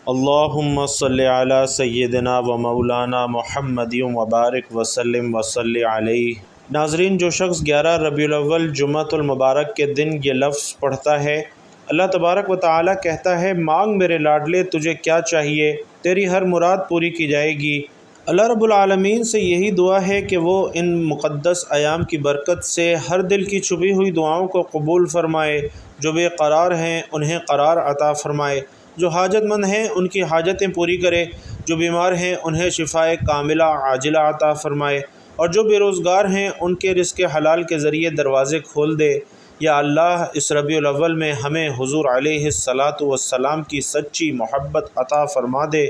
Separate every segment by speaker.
Speaker 1: اللہم صلی علی سیدنا و مولانا محمد وبارک وسلم وصلی علیہ۔ ناظرین، جو شخص 11 ربیع الاول جمعۃ المبارک کے دن یہ لفظ پڑھتا ہے، اللہ تبارک و تعالی کہتا ہے، مانگ میرے لاڈلے، تجھے کیا چاہیے، تیری ہر مراد پوری کی جائے گی۔ اللہ رب العالمین سے یہی دعا ہے کہ وہ ان مقدس ایام کی برکت سے ہر دل کی چھپی ہوئی دعاؤں کو قبول فرمائے، جو بے قرار ہیں انہیں قرار عطا فرمائے، جو حاجت مند ہیں ان کی حاجتیں پوری کرے، جو بیمار ہیں انہیں شفائے کاملہ عاجلہ عطا فرمائے، اور جو بے روزگار ہیں ان کے رزق حلال کے ذریعے دروازے کھول دے۔ یا اللہ، اس ربیع الاول میں ہمیں حضور علیہ الصلاۃ والسلام کی سچی محبت عطا فرما دے،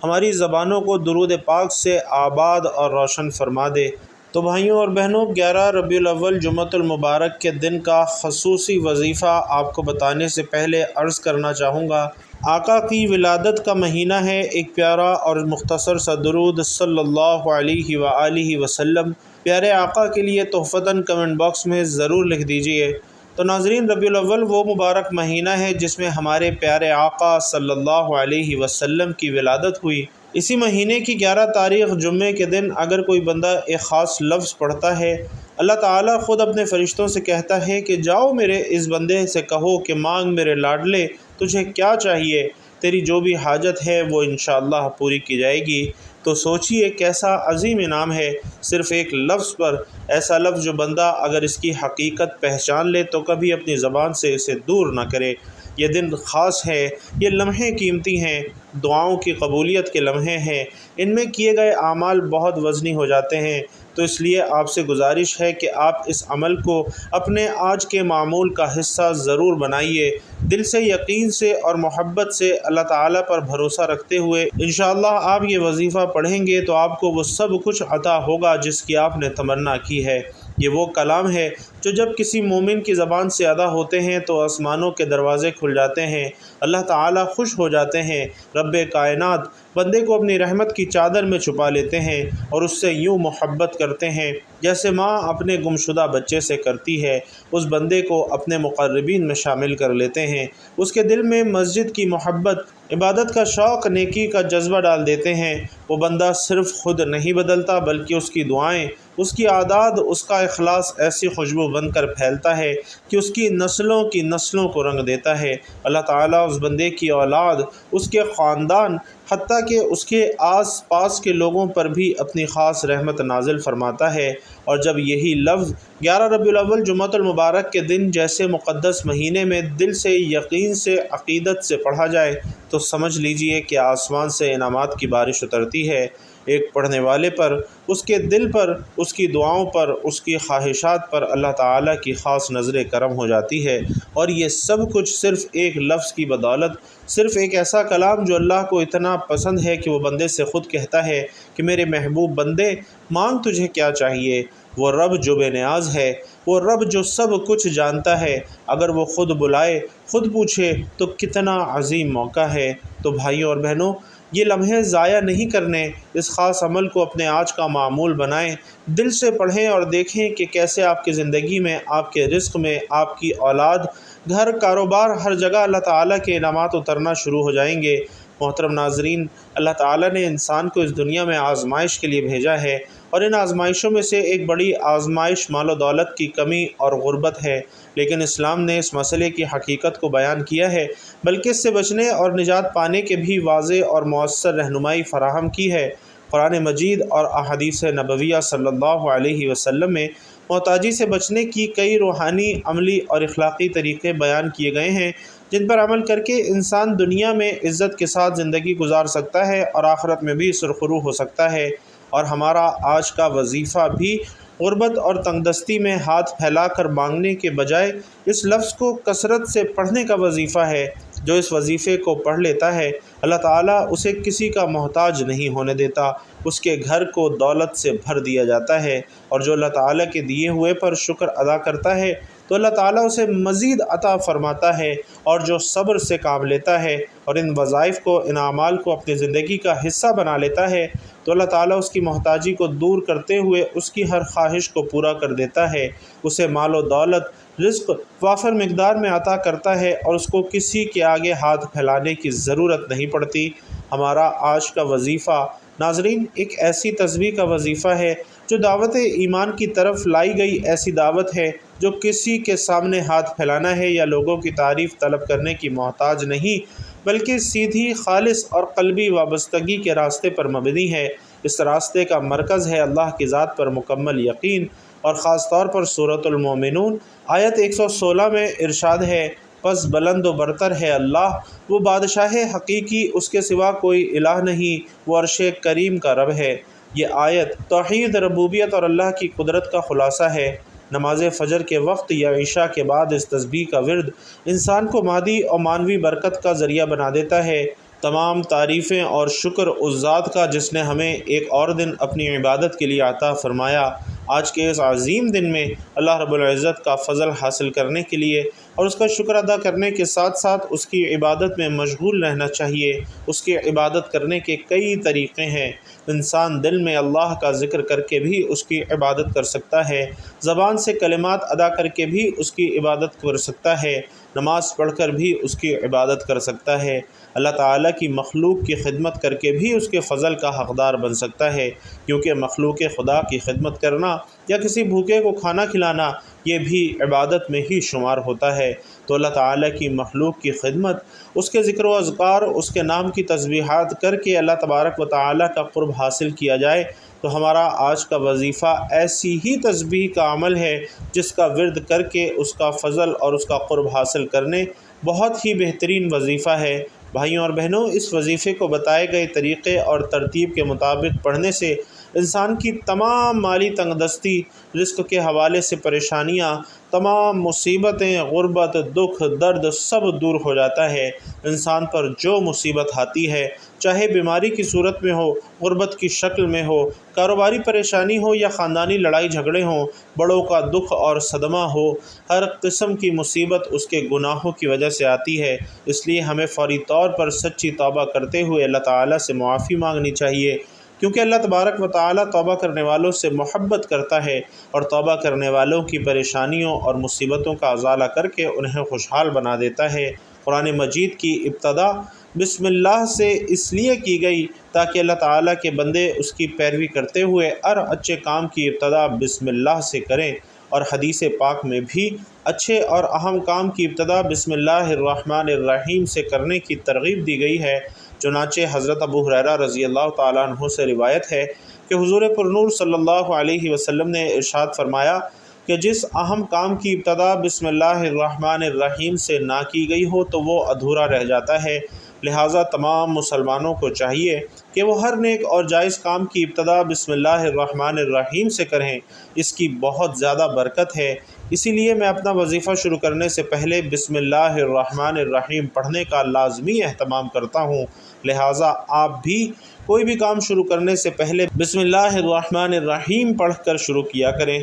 Speaker 1: ہماری زبانوں کو درود پاک سے آباد اور روشن فرما دے۔ تو بھائیوں اور بہنوں، 11 ربیع الاول جمعۃ المبارک کے دن کا خصوصی وظیفہ آپ کو بتانے سے پہلے عرض کرنا چاہوں گا، آقا کی ولادت کا مہینہ ہے۔ ایک پیارا اور مختصر سا درود صلی اللہ علیہ وآلہ وسلم پیارے آقا کے لیے تحفتاً کمنٹ باکس میں ضرور لکھ دیجئے۔ تو ناظرین، ربیع الاول وہ مبارک مہینہ ہے جس میں ہمارے پیارے آقا صلی اللہ علیہ وسلم کی ولادت ہوئی۔ اسی مہینے کی 11 تاریخ جمعے کے دن اگر کوئی بندہ ایک خاص لفظ پڑھتا ہے، اللہ تعالیٰ خود اپنے فرشتوں سے کہتا ہے کہ جاؤ میرے اس بندے سے کہو کہ مانگ میرے لاڈلے، تجھے کیا چاہیے، تیری جو بھی حاجت ہے وہ انشاءاللہ پوری کی جائے گی۔ تو سوچئے کیسا عظیم انعام ہے صرف ایک لفظ پر، ایسا لفظ جو بندہ اگر اس کی حقیقت پہچان لے تو کبھی اپنی زبان سے اسے دور نہ کرے۔ یہ دن خاص ہے، یہ لمحے قیمتی ہیں، دعاؤں کی قبولیت کے لمحے ہیں، ان میں کیے گئے اعمال بہت وزنی ہو جاتے ہیں۔ تو اس لیے آپ سے گزارش ہے کہ آپ اس عمل کو اپنے آج کے معمول کا حصہ ضرور بنائیے، دل سے، یقین سے اور محبت سے اللہ تعالیٰ پر بھروسہ رکھتے ہوئے انشاءاللہ آپ یہ وظیفہ پڑھیں گے تو آپ کو وہ سب کچھ عطا ہوگا جس کی آپ نے تمنا کی ہے۔ یہ وہ کلام ہے جو جب کسی مومن کی زبان سے ادا ہوتے ہیں تو آسمانوں کے دروازے کھل جاتے ہیں، اللہ تعالیٰ خوش ہو جاتے ہیں، رب کائنات بندے کو اپنی رحمت کی چادر میں چھپا لیتے ہیں اور اس سے یوں محبت کرتے ہیں جیسے ماں اپنے گمشدہ بچے سے کرتی ہے۔ اس بندے کو اپنے مقربین میں شامل کر لیتے ہیں، اس کے دل میں مسجد کی محبت، عبادت کا شوق، نیکی کا جذبہ ڈال دیتے ہیں۔ وہ بندہ صرف خود نہیں بدلتا بلکہ اس کی دعائیں، اس کی عادات، اس کا اخلاص ایسی خوشبو بن کر پھیلتا ہے کہ اس کی نسلوں کی نسلوں کو رنگ دیتا ہے۔ اللہ تعالیٰ اس بندے کی اولاد، اس کے خاندان، حتیٰ کہ اس کے آس پاس کے لوگوں پر بھی اپنی خاص رحمت نازل فرماتا ہے۔ اور جب یہی لفظ 11 ربیع الاول جمعۃ المبارک کے دن جیسے مقدس مہینے میں دل سے، یقین سے، عقیدت سے پڑھا جائے تو سمجھ لیجئے کہ آسمان سے انعامات کی بارش اترتی ہے۔ ایک پڑھنے والے پر، اس کے دل پر، اس کی دعاؤں پر، اس کی خواہشات پر اللہ تعالیٰ کی خاص نظر کرم ہو جاتی ہے، اور یہ سب کچھ صرف ایک لفظ کی بدولت، صرف ایک ایسا کلام جو اللہ کو اتنا پسند ہے کہ وہ بندے سے خود کہتا ہے کہ میرے محبوب بندے، مانگ تجھے کیا چاہیے۔ وہ رب جو بے نیاز ہے، وہ رب جو سب کچھ جانتا ہے، اگر وہ خود بلائے، خود پوچھے تو کتنا عظیم موقع ہے۔ تو بھائیوں اور بہنوں، یہ لمحے ضائع نہیں کرنے، اس خاص عمل کو اپنے آج کا معمول بنائیں، دل سے پڑھیں اور دیکھیں کہ کیسے آپ کی زندگی میں، آپ کے رزق میں، آپ کی اولاد، گھر، کاروبار، ہر جگہ اللہ تعالیٰ کے انعامات اترنا شروع ہو جائیں گے۔ محترم ناظرین، اللہ تعالیٰ نے انسان کو اس دنیا میں آزمائش کے لیے بھیجا ہے، اور ان آزمائشوں میں سے ایک بڑی آزمائش مال و دولت کی کمی اور غربت ہے، لیکن اسلام نے اس مسئلے کی حقیقت کو بیان کیا ہے، بلکہ اس سے بچنے اور نجات پانے کے بھی واضح اور مؤثر رہنمائی فراہم کی ہے۔ قرآن مجید اور احادیث نبویہ صلی اللہ علیہ وسلم میں محتاجی سے بچنے کی کئی روحانی، عملی اور اخلاقی طریقے بیان کیے گئے ہیں، جن پر عمل کر کے انسان دنیا میں عزت کے ساتھ زندگی گزار سکتا ہے اور آخرت میں بھی سرخرو ہو سکتا ہے۔ اور ہمارا آج کا وظیفہ بھی غربت اور تنگ دستی میں ہاتھ پھیلا کر مانگنے کے بجائے اس لفظ کو کثرت سے پڑھنے کا وظیفہ ہے۔ جو اس وظیفے کو پڑھ لیتا ہے، اللہ تعالیٰ اسے کسی کا محتاج نہیں ہونے دیتا، اس کے گھر کو دولت سے بھر دیا جاتا ہے، اور جو اللہ تعالیٰ کے دیے ہوئے پر شکر ادا کرتا ہے تو اللہ تعالیٰ اسے مزید عطا فرماتا ہے، اور جو صبر سے کام لیتا ہے اور ان وظائف کو، ان اعمال کو اپنی زندگی کا حصہ بنا لیتا ہے، تو اللہ تعالیٰ اس کی محتاجی کو دور کرتے ہوئے اس کی ہر خواہش کو پورا کر دیتا ہے، اسے مال و دولت، رزق وافر مقدار میں عطا کرتا ہے، اور اس کو کسی کے آگے ہاتھ پھیلانے کی ضرورت نہیں پڑتی۔ ہمارا آج کا وظیفہ ناظرین ایک ایسی تسبیح کا وظیفہ ہے جو دعوت ایمان کی طرف لائی گئی ایسی دعوت ہے جو کسی کے سامنے ہاتھ پھیلانا ہے یا لوگوں کی تعریف طلب کرنے کی محتاج نہیں، بلکہ سیدھی، خالص اور قلبی وابستگی کے راستے پر مبنی ہے۔ اس راستے کا مرکز ہے اللہ کی ذات پر مکمل یقین، اور خاص طور پر سورۃ المومنون آیت 116 میں ارشاد ہے، پس بلند و برتر ہے اللہ، وہ بادشاہ حقیقی، اس کے سوا کوئی الہ نہیں، وہ عرش کریم کا رب ہے۔ یہ آیت توحید ربوبیت اور اللہ کی قدرت کا خلاصہ ہے۔ نماز فجر کے وقت یا عشاء کے بعد اس تسبیح کا ورد انسان کو مادی اور معنوی برکت کا ذریعہ بنا دیتا ہے۔ تمام تعریفیں اور شکر اس ذات کا جس نے ہمیں ایک اور دن اپنی عبادت کے لیے عطا فرمایا۔ آج کے اس عظیم دن میں اللہ رب العزت کا فضل حاصل کرنے کے لیے اور اس کا شکر ادا کرنے کے ساتھ ساتھ اس کی عبادت میں مشغول رہنا چاہیے۔ اس کی عبادت کرنے کے کئی طریقے ہیں۔ انسان دل میں اللہ کا ذکر کر کے بھی اس کی عبادت کر سکتا ہے، زبان سے کلمات ادا کر کے بھی اس کی عبادت کر سکتا ہے، نماز پڑھ کر بھی اس کی عبادت کر سکتا ہے، اللہ تعالیٰ کی مخلوق کی خدمت کر کے بھی اس کے فضل کا حقدار بن سکتا ہے، کیونکہ مخلوق خدا کی خدمت کرنا یا کسی بھوکے کو کھانا کھلانا یہ بھی عبادت میں ہی شمار ہوتا ہے۔ تو اللہ تعالیٰ کی مخلوق کی خدمت، اس کے ذکر و اذکار، اس کے نام کی تسبیحات کر کے اللہ تبارک و تعالیٰ کا قرب حاصل کیا جائے تو ہمارا آج کا وظیفہ ایسی ہی تسبیح کا عمل ہے جس کا ورد کر کے اس کا فضل اور اس کا قرب حاصل کرنے بہت ہی بہترین وظیفہ ہے۔ بھائیوں اور بہنوں، اس وظیفے کو بتائے گئے طریقے اور ترتیب کے مطابق پڑھنے سے انسان کی تمام مالی تنگ دستی، رزق کے حوالے سے پریشانیاں، تمام مصیبتیں، غربت، دکھ، درد سب دور ہو جاتا ہے۔ انسان پر جو مصیبت آتی ہے، چاہے بیماری کی صورت میں ہو، غربت کی شکل میں ہو، کاروباری پریشانی ہو یا خاندانی لڑائی جھگڑے ہوں، بڑوں کا دکھ اور صدمہ ہو، ہر قسم کی مصیبت اس کے گناہوں کی وجہ سے آتی ہے۔ اس لیے ہمیں فوری طور پر سچی توبہ کرتے ہوئے اللہ تعالیٰ سے معافی مانگنی چاہیے، کیونکہ اللہ تبارک و تعالیٰ توبہ کرنے والوں سے محبت کرتا ہے اور توبہ کرنے والوں کی پریشانیوں اور مصیبتوں کا ازالہ کر کے انہیں خوشحال بنا دیتا ہے۔ قرآن مجید کی ابتدا بسم اللہ سے اس لیے کی گئی تاکہ اللہ تعالیٰ کے بندے اس کی پیروی کرتے ہوئے ہر اچھے کام کی ابتدا بسم اللہ سے کریں، اور حدیث پاک میں بھی اچھے اور اہم کام کی ابتدا بسم اللہ الرحمن الرحیم سے کرنے کی ترغیب دی گئی ہے۔ چنانچہ حضرت ابو ہریرہ رضی اللہ تعالیٰ عنہ سے روایت ہے کہ حضور پرنور صلی اللہ علیہ وسلم نے ارشاد فرمایا کہ جس اہم کام کی ابتدا بسم اللہ الرحمن الرحیم سے نہ کی گئی ہو تو وہ ادھورا رہ جاتا ہے۔ لہٰذا تمام مسلمانوں کو چاہیے کہ وہ ہر نیک اور جائز کام کی ابتدا بسم اللہ الرحمن الرحیم سے کریں، اس کی بہت زیادہ برکت ہے۔ اسی لیے میں اپنا وظیفہ شروع کرنے سے پہلے بسم اللہ الرحمن الرحیم پڑھنے کا لازمی اہتمام کرتا ہوں۔ لہٰذا آپ بھی کوئی بھی کام شروع کرنے سے پہلے بسم اللہ الرحمن الرحیم پڑھ کر شروع کیا کریں۔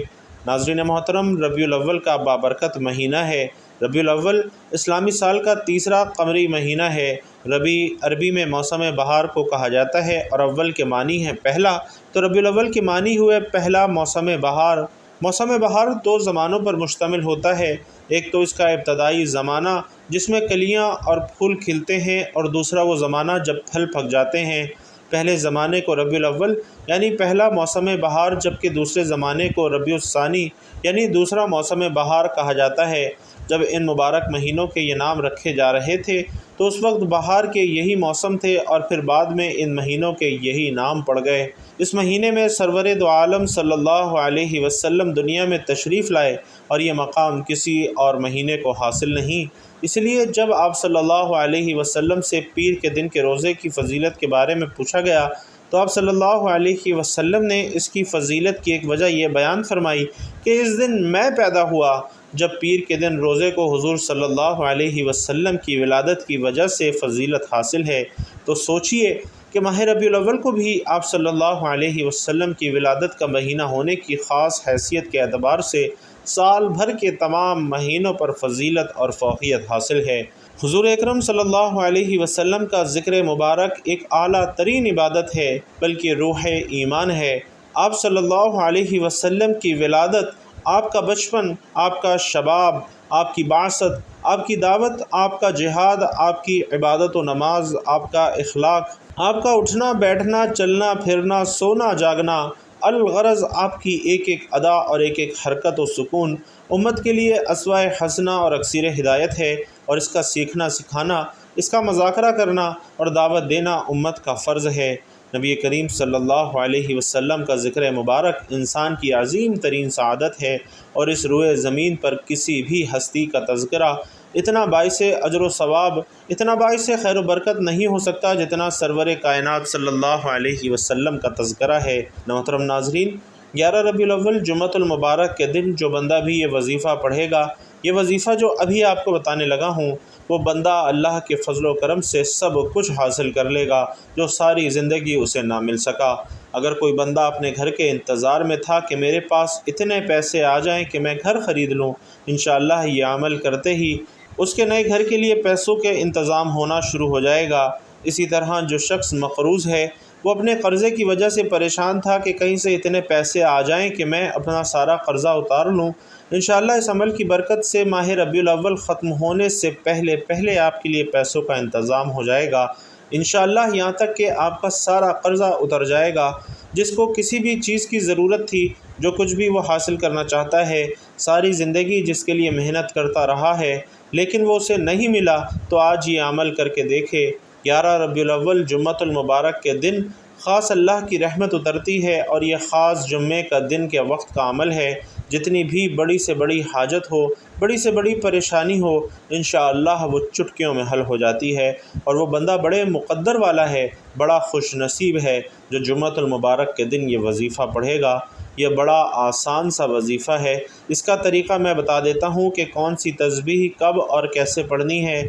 Speaker 1: ناظرین محترم، ربیع الاول کا بابرکت مہینہ ہے۔ ربیع الاول اسلامی سال کا تیسرا قمری مہینہ ہے۔ ربیع عربی میں موسم بہار کو کہا جاتا ہے اور اول کے معنی ہے پہلا، تو ربیع الاول کے معنی ہوئے پہلا موسم بہار۔ موسم بہار دو زمانوں پر مشتمل ہوتا ہے، ایک تو اس کا ابتدائی زمانہ جس میں کلیاں اور پھول کھلتے ہیں، اور دوسرا وہ زمانہ جب پھل پک جاتے ہیں۔ پہلے زمانے کو ربیع الاول یعنی پہلا موسم بہار، جبکہ دوسرے زمانے کو ربیع الثانی یعنی دوسرا موسم بہار کہا جاتا ہے۔ جب ان مبارک مہینوں کے یہ نام رکھے جا رہے تھے تو اس وقت بہار کے یہی موسم تھے، اور پھر بعد میں ان مہینوں کے یہی نام پڑ گئے۔ اس مہینے میں سرور دو عالم صلی اللہ علیہ وسلم دنیا میں تشریف لائے، اور یہ مقام کسی اور مہینے کو حاصل نہیں۔ اس لیے جب آپ صلی اللہ علیہ وسلم سے پیر کے دن کے روزے کی فضیلت کے بارے میں پوچھا گیا تو آپ صلی اللہ علیہ وسلم نے اس کی فضیلت کی ایک وجہ یہ بیان فرمائی کہ اس دن میں پیدا ہوا جب پیر کے دن روزے کو حضور صلی اللہ علیہ وسلم کی ولادت کی وجہ سے فضیلت حاصل ہے۔ تو سوچئے کہ ماہ ربیع الاول کو بھی آپ صلی اللہ علیہ وسلم کی ولادت کا مہینہ ہونے کی خاص حیثیت کے اعتبار سے سال بھر کے تمام مہینوں پر فضیلت اور فوقیت حاصل ہے۔ حضور اکرم صلی اللہ علیہ وسلم کا ذکر مبارک ایک اعلیٰ ترین عبادت ہے، بلکہ روح ایمان ہے۔ آپ صلی اللہ علیہ وسلم کی ولادت، آپ کا بچپن، آپ کا شباب، آپ کی بعثت، آپ کی دعوت، آپ کا جہاد، آپ کی عبادت و نماز، آپ کا اخلاق، آپ کا اٹھنا بیٹھنا، چلنا پھرنا، سونا جاگنا، الغرض آپ کی ایک ایک ادا اور ایک ایک حرکت و سکون امت کے لیے اسوہ حسنہ اور اکسیر ہدایت ہے، اور اس کا سیکھنا سکھانا، اس کا مذاکرہ کرنا اور دعوت دینا امت کا فرض ہے۔ نبی کریم صلی اللہ علیہ وسلم کا ذکر مبارک انسان کی عظیم ترین سعادت ہے، اور اس روئے زمین پر کسی بھی ہستی کا تذکرہ اتنا باعث اجر و ثواب، اتنا باعث خیر و برکت نہیں ہو سکتا جتنا سرور کائنات صلی اللہ علیہ وسلم کا تذکرہ ہے۔ محترم ناظرین، 11 ربیع الاول جمعۃ المبارک کے دن جو بندہ بھی یہ وظیفہ پڑھے گا، یہ وظیفہ جو ابھی آپ کو بتانے لگا ہوں، وہ بندہ اللہ کے فضل و کرم سے سب کچھ حاصل کر لے گا جو ساری زندگی اسے نہ مل سکا۔ اگر کوئی بندہ اپنے گھر کے انتظار میں تھا کہ میرے پاس اتنے پیسے آ جائیں کہ میں گھر خرید لوں، انشاءاللہ یہ عمل کرتے ہی اس کے نئے گھر کے لیے پیسوں کے انتظام ہونا شروع ہو جائے گا۔ اسی طرح جو شخص مقروض ہے، وہ اپنے قرضے کی وجہ سے پریشان تھا کہ کہیں سے اتنے پیسے آ جائیں کہ میں اپنا سارا قرضہ اتار لوں، انشاءاللہ اس عمل کی برکت سے ماہ ربیع الاول ختم ہونے سے پہلے آپ کے لیے پیسوں کا انتظام ہو جائے گا، انشاءاللہ یہاں تک کہ آپ کا سارا قرضہ اتر جائے گا۔ جس کو کسی بھی چیز کی ضرورت تھی، جو کچھ بھی وہ حاصل کرنا چاہتا ہے، ساری زندگی جس کے لیے محنت کرتا رہا ہے لیکن وہ اسے نہیں ملا، تو آج یہ عمل کر کے دیکھے۔ 11 ربیع الاول جمعۃ المبارک کے دن خاص اللہ کی رحمت اترتی ہے، اور یہ خاص جمعے کا دن کے وقت کا عمل ہے۔ جتنی بھی بڑی سے بڑی حاجت ہو، بڑی سے بڑی پریشانی ہو، انشاءاللہ وہ چٹکیوں میں حل ہو جاتی ہے، اور وہ بندہ بڑے مقدر والا ہے، بڑا خوش نصیب ہے جو جمعۃ المبارک کے دن یہ وظیفہ پڑھے گا۔ یہ بڑا آسان سا وظیفہ ہے۔ اس کا طریقہ میں بتا دیتا ہوں کہ کون سی تسبیح کب اور کیسے پڑھنی ہے۔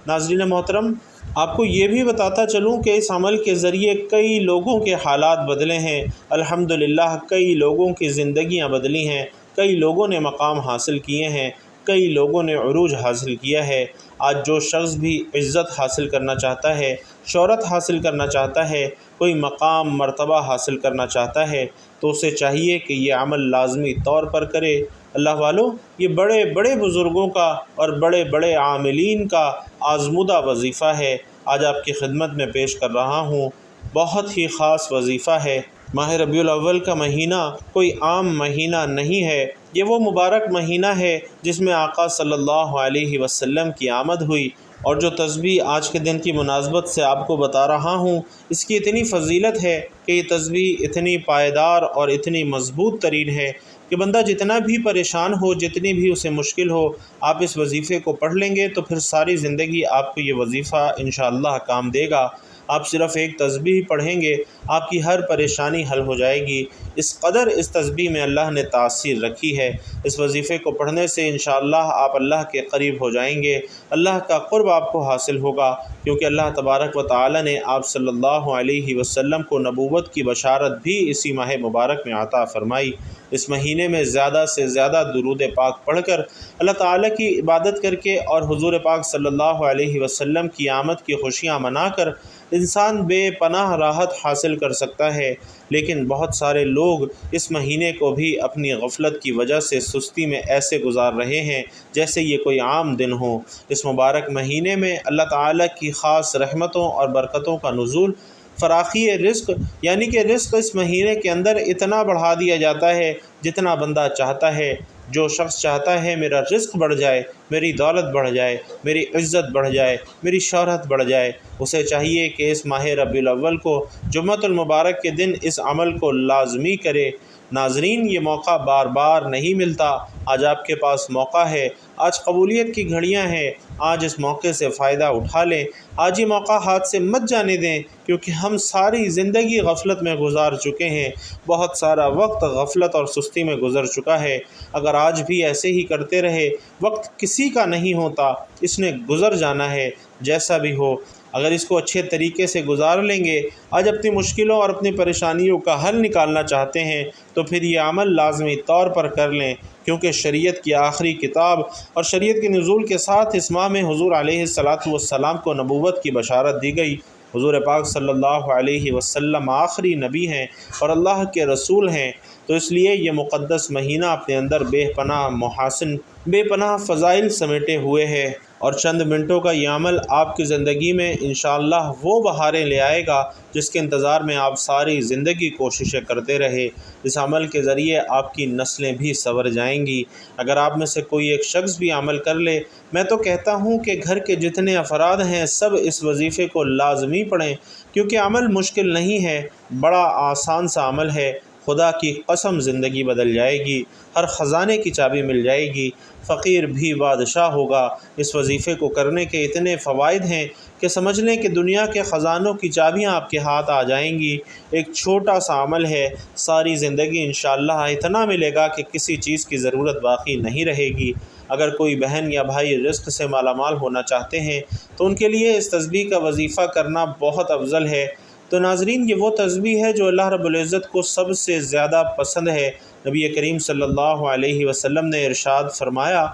Speaker 1: ناظرین محترم، آپ کو یہ بھی بتاتا چلوں کہ اس عمل کے ذریعے کئی لوگوں کے حالات بدلے ہیں، الحمدللہ کئی لوگوں کی زندگیاں بدلی ہیں، کئی لوگوں نے مقام حاصل کیے ہیں، کئی لوگوں نے عروج حاصل کیا ہے۔ آج جو شخص بھی عزت حاصل کرنا چاہتا ہے، شہرت حاصل کرنا چاہتا ہے، کوئی مقام مرتبہ حاصل کرنا چاہتا ہے، تو اسے چاہیے کہ یہ عمل لازمی طور پر کرے۔ اللہ والو، یہ بڑے بڑے بزرگوں کا اور بڑے بڑے عاملین کا آزمودہ وظیفہ ہے، آج آپ کی خدمت میں پیش کر رہا ہوں۔ بہت ہی خاص وظیفہ ہے۔ ماہ ربیع الاول کا مہینہ کوئی عام مہینہ نہیں ہے، یہ وہ مبارک مہینہ ہے جس میں آقا صلی اللہ علیہ وسلم کی آمد ہوئی، اور جو تسبیح آج کے دن کی مناسبت سے آپ کو بتا رہا ہوں، اس کی اتنی فضیلت ہے کہ یہ تسبیح اتنی پائیدار اور اتنی مضبوط ترین ہے کہ بندہ جتنا بھی پریشان ہو، جتنی بھی اسے مشکل ہو، آپ اس وظیفے کو پڑھ لیں گے تو پھر ساری زندگی آپ کو یہ وظیفہ انشاءاللہ کام دے گا۔ آپ صرف ایک تسبیح پڑھیں گے، آپ کی ہر پریشانی حل ہو جائے گی۔ اس قدر اس تسبیح میں اللہ نے تاثیر رکھی ہے۔ اس وظیفے کو پڑھنے سے انشاءاللہ آپ اللہ کے قریب ہو جائیں گے، اللہ کا قرب آپ کو حاصل ہوگا، کیونکہ اللہ تبارک و تعالی نے آپ صلی اللہ علیہ وسلم کو نبوت کی بشارت بھی اسی ماہ مبارک میں عطا فرمائی۔ اس مہینے میں زیادہ سے زیادہ درود پاک پڑھ کر، اللہ تعالیٰ کی عبادت کر کے اور حضور پاک صلی اللہ علیہ وسلم کی آمد کی خوشیاں منا کر انسان بے پناہ راحت حاصل کر سکتا ہے۔ لیکن بہت سارے لوگ اس مہینے کو بھی اپنی غفلت کی وجہ سے سستی میں ایسے گزار رہے ہیں جیسے یہ کوئی عام دن ہو۔ اس مبارک مہینے میں اللہ تعالیٰ کی خاص رحمتوں اور برکتوں کا نزول، فراخی رزق، یعنی کہ رزق اس مہینے کے اندر اتنا بڑھا دیا جاتا ہے جتنا بندہ چاہتا ہے۔ جو شخص چاہتا ہے میرا رزق بڑھ جائے، میری دولت بڑھ جائے، میری عزت بڑھ جائے، میری شہرت بڑھ جائے، اسے چاہیے کہ اس ماہ ربیع الاول کو جمعۃ المبارک کے دن اس عمل کو لازمی کرے۔ ناظرین، یہ موقع بار بار نہیں ملتا، آج آپ کے پاس موقع ہے، آج قبولیت کی گھڑیاں ہیں، آج اس موقع سے فائدہ اٹھا لیں، آج یہ موقع ہاتھ سے مت جانے دیں، کیونکہ ہم ساری زندگی غفلت میں گزار چکے ہیں، بہت سارا وقت غفلت اور سستی میں گزر چکا ہے۔ اگر آج بھی ایسے ہی کرتے رہے، وقت کسی کا نہیں ہوتا، اس نے گزر جانا ہے، جیسا بھی ہو۔ اگر اس کو اچھے طریقے سے گزار لیں گے، آج اپنی مشکلوں اور اپنی پریشانیوں کا حل نکالنا چاہتے ہیں، تو پھر یہ عمل لازمی طور پر کر لیں، کیونکہ شریعت کی آخری کتاب اور شریعت کے نزول کے ساتھ اس ماہ میں حضور علیہ السلام کو نبوت کی بشارت دی گئی۔ حضور پاک صلی اللہ علیہ وسلم آخری نبی ہیں اور اللہ کے رسول ہیں، تو اس لیے یہ مقدس مہینہ اپنے اندر بے پناہ محاسن، بے پناہ فضائل سمیٹے ہوئے ہے، اور چند منٹوں کا یہ عمل آپ کی زندگی میں انشاءاللہ وہ بہاریں لے آئے گا جس کے انتظار میں آپ ساری زندگی کوششیں کرتے رہے۔ اس عمل کے ذریعے آپ کی نسلیں بھی سنور جائیں گی۔ اگر آپ میں سے کوئی ایک شخص بھی عمل کر لے، میں تو کہتا ہوں کہ گھر کے جتنے افراد ہیں سب اس وظیفے کو لازمی پڑھیں، کیونکہ عمل مشکل نہیں ہے، بڑا آسان سا عمل ہے۔ خدا کی قسم زندگی بدل جائے گی، ہر خزانے کی چابی مل جائے گی، فقیر بھی بادشاہ ہوگا۔ اس وظیفے کو کرنے کے اتنے فوائد ہیں کہ سمجھ لیں کہ دنیا کے خزانوں کی چابیاں آپ کے ہاتھ آ جائیں گی۔ ایک چھوٹا سا عمل ہے، ساری زندگی انشاءاللہ اتنا ملے گا کہ کسی چیز کی ضرورت باقی نہیں رہے گی۔ اگر کوئی بہن یا بھائی رزق سے مالا مال ہونا چاہتے ہیں تو ان کے لیے اس تسبیح کا وظیفہ کرنا بہت افضل ہے۔ تو ناظرین، یہ وہ تسبیح ہے جو اللہ رب العزت کو سب سے زیادہ پسند ہے۔ نبی کریم صلی اللہ علیہ وسلم نے ارشاد فرمایا،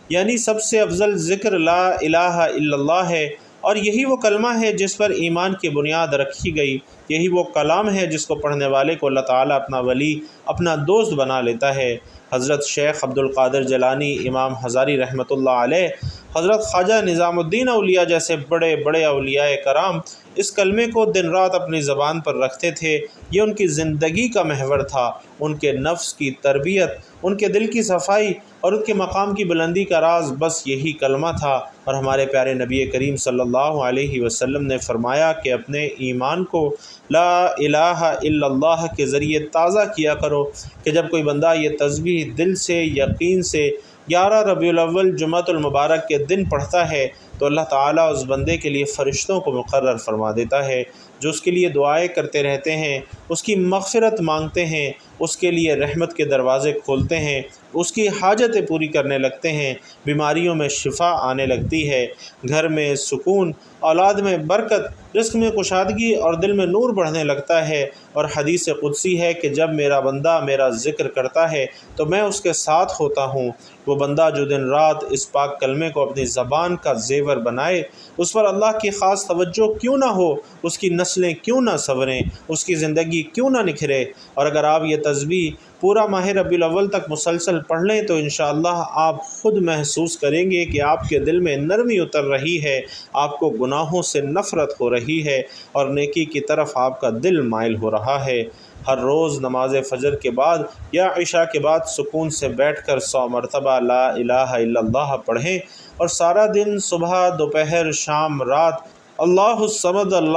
Speaker 1: یعنی سب سے افضل ذکر لا الہ الا اللہ ہے، اور یہی وہ کلمہ ہے جس پر ایمان کی بنیاد رکھی گئی۔ یہی وہ کلام ہے جس کو پڑھنے والے کو اللہ تعالیٰ اپنا ولی، اپنا دوست بنا لیتا ہے۔ حضرت شیخ عبد القادر جیلانی، امام ہزاری رحمۃ اللہ علیہ، حضرت خواجہ نظام الدین اولیاء جیسے بڑے بڑے اولیاء کرام اس کلمے کو دن رات اپنی زبان پر رکھتے تھے۔ یہ ان کی زندگی کا محور تھا۔ ان کے نفس کی تربیت، ان کے دل کی صفائی اور ان کے مقام کی بلندی کا راز بس یہی کلمہ تھا۔ اور ہمارے پیارے نبی کریم صلی اللہ علیہ وسلم نے فرمایا کہ اپنے ایمان کو لا الہ الا اللہ کے ذریعے تازہ کیا کرو، کہ جب کوئی بندہ یہ تسبیح دل سے، یقین سے 11 ربیع الاول جمعۃ المبارک کے دن پڑھتا ہے تو اللہ تعالیٰ اس بندے کے لیے فرشتوں کو مقرر فرما دیتا ہے، جو اس کے لیے دعائیں کرتے رہتے ہیں، اس کی مغفرت مانگتے ہیں، اس کے لیے رحمت کے دروازے کھولتے ہیں، اس کی حاجتیں پوری کرنے لگتے ہیں، بیماریوں میں شفا آنے لگتی ہے، گھر میں سکون، اولاد میں برکت، رزق میں کشادگی اور دل میں نور بڑھنے لگتا ہے۔ اور حدیث قدسی ہے کہ جب میرا بندہ میرا ذکر کرتا ہے تو میں اس کے ساتھ ہوتا ہوں۔ وہ بندہ جو دن رات اس پاک کلمے کو اپنی زبان کا زیور بنائے، اس پر اللہ کی خاص توجہ کیوں نہ ہو، اس کی نسلیں کیوں نہ سنوریں، اس کی زندگی کیوں نہ نکھرے۔ اور اگر آپ یہ تسبیح پورا ماہ ربیع الاول تک مسلسل پڑھ لیں تو انشاءاللہ آپ خود محسوس کریں گے کہ آپ کے دل میں نرمی اتر رہی ہے، آپ کو گناہوں سے نفرت ہو رہی ہے اور نیکی کی طرف آپ کا دل مائل ہو رہا ہے۔ ہر روز نماز فجر کے بعد یا عشاء کے بعد سکون سے بیٹھ کر 100 مرتبہ لا الہ الا اللہ پڑھیں، اور سارا دن صبح، دوپہر، شام، رات اللہ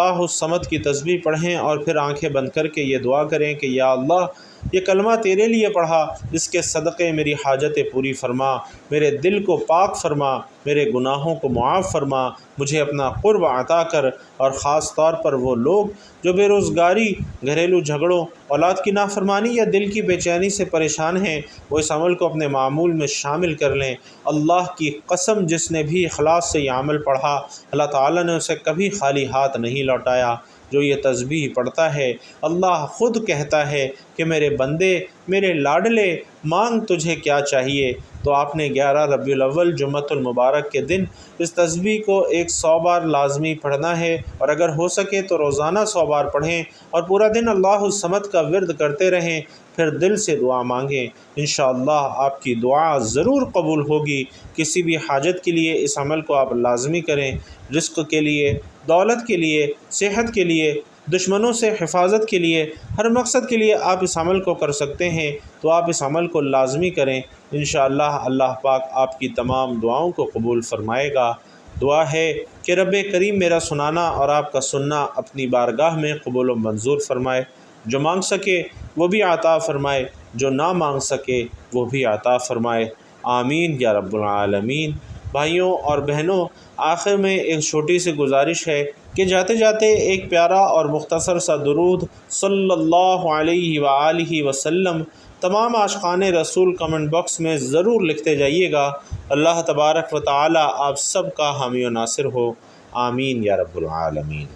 Speaker 1: الصمد کی تسبیح پڑھیں، اور پھر آنکھیں بند کر کے یہ دعا کریں کہ یا اللہ، یہ کلمہ تیرے لیے پڑھا، اس کے صدقے میری حاجتیں پوری فرما، میرے دل کو پاک فرما، میرے گناہوں کو معاف فرما، مجھے اپنا قرب عطا کر۔ اور خاص طور پر وہ لوگ جو بے روزگاری، گھریلو جھگڑوں، اولاد کی نافرمانی یا دل کی بے چینی سے پریشان ہیں، وہ اس عمل کو اپنے معمول میں شامل کر لیں۔ اللہ کی قسم، جس نے بھی اخلاص سے یہ عمل پڑھا، اللہ تعالیٰ نے اسے کبھی خالی ہاتھ نہیں لوٹایا۔ جو یہ تسبیح پڑھتا ہے، اللہ خود کہتا ہے کہ میرے بندے، میرے لاڈلے، مانگ تجھے کیا چاہیے۔ تو آپ نے 11 ربیع الاول جمعۃ المبارک کے دن اس تسبیح کو 100 بار لازمی پڑھنا ہے، اور اگر ہو سکے تو روزانہ 100 بار پڑھیں، اور پورا دن اللہ الصمد کا ورد کرتے رہیں، پھر دل سے دعا مانگیں۔ انشاءاللہ آپ کی دعا ضرور قبول ہوگی۔ کسی بھی حاجت کے لیے اس عمل کو آپ لازمی کریں، رزق کے لیے، دولت کے لیے، صحت کے لیے، دشمنوں سے حفاظت کے لیے، ہر مقصد کے لیے آپ اس عمل کو کر سکتے ہیں، تو آپ اس عمل کو لازمی کریں۔ انشاءاللہ اللہ پاک آپ کی تمام دعاؤں کو قبول فرمائے گا۔ دعا ہے کہ رب کریم میرا سنانا اور آپ کا سننا اپنی بارگاہ میں قبول و منظور فرمائے، جو مانگ سکے وہ بھی عطا فرمائے، جو نہ مانگ سکے وہ بھی عطا فرمائے، آمین یا رب العالمین۔ بھائیوں اور بہنوں، آخر میں ایک چھوٹی سی گزارش ہے کہ جاتے جاتے ایک پیارا اور مختصر سا درود صلی اللہ علیہ وآلہ وسلم تمام عاشقان رسول کمنٹ باکس میں ضرور لکھتے جائیے گا۔ اللہ تبارک و تعالی آپ سب کا حامی و ناصر ہو، آمین یا رب العالمین۔